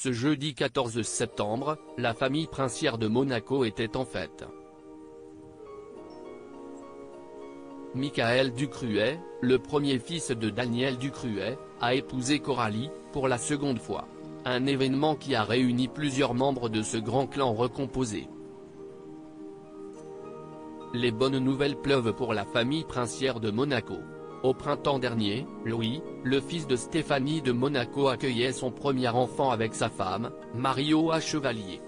Ce jeudi 14 septembre, la famille princière de Monaco était en fête. Michael Ducruet, le premier fils de Daniel Ducruet, a épousé Coralie, pour la seconde fois. Un événement qui a réuni plusieurs membres de ce grand clan recomposé. Les bonnes nouvelles pleuvent pour la famille princière de Monaco. Au printemps dernier, Louis, le fils de Stéphanie de Monaco accueillait son premier enfant avec sa femme, Mario Chevalier.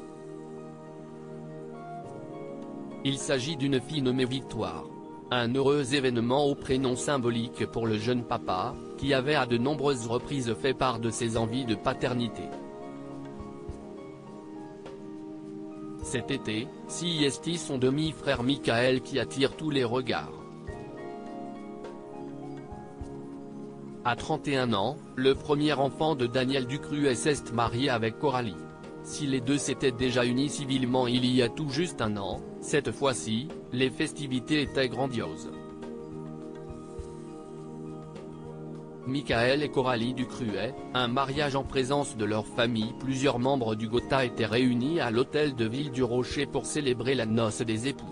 Il s'agit d'une fille nommée Victoire. Un heureux événement au prénom symbolique pour le jeune papa, qui avait à de nombreuses reprises fait part de ses envies de paternité. Cet été, c'est son demi-frère Michael qui attire tous les regards. À 31 ans, le premier enfant de Daniel Ducruet s'est marié avec Coralie. Si les deux s'étaient déjà unis civilement il y a tout juste un an, cette fois-ci, les festivités étaient grandioses. Michael et Coralie Ducruet, un mariage en présence de leur famille. Plusieurs membres du Gotha étaient réunis à l'hôtel de Ville du Rocher pour célébrer la noce des époux.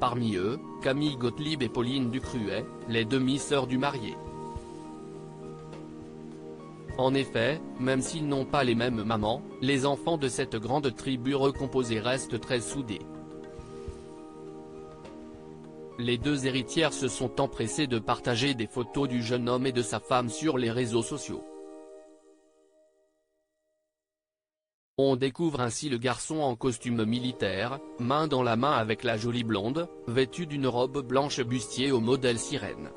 Parmi eux, Camille Gottlieb et Pauline Ducruet, les demi-sœurs du marié. En effet, même s'ils n'ont pas les mêmes mamans, les enfants de cette grande tribu recomposée restent très soudés. Les deux héritières se sont empressées de partager des photos du jeune homme et de sa femme sur les réseaux sociaux. On découvre ainsi le garçon en costume militaire, main dans la main avec la jolie blonde, vêtue d'une robe blanche bustier au modèle sirène.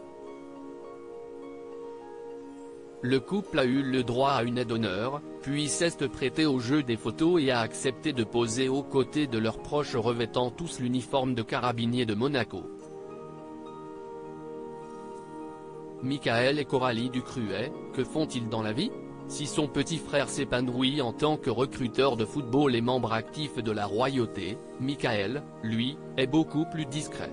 Le couple a eu le droit à une aide d'honneur, puis s'est prêté au jeu des photos et a accepté de poser aux côtés de leurs proches revêtant tous l'uniforme de carabiniers de Monaco. Michael et Coralie Ducruet, que font-ils dans la vie ? Si son petit frère s'épanouit en tant que recruteur de football et membre actif de la royauté, Michael, lui, est beaucoup plus discret.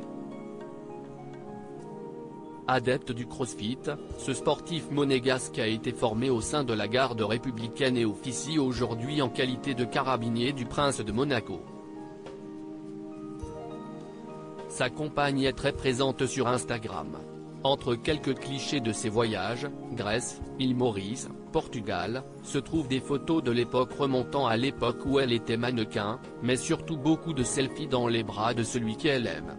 Adepte du crossfit, ce sportif monégasque a été formé au sein de la garde républicaine et officie aujourd'hui en qualité de carabinier du prince de Monaco. Sa compagne est très présente sur Instagram. Entre quelques clichés de ses voyages, Grèce, île Maurice, Portugal, se trouvent des photos de l'époque remontant à l'époque où elle était mannequin, mais surtout beaucoup de selfies dans les bras de celui qu'elle aime.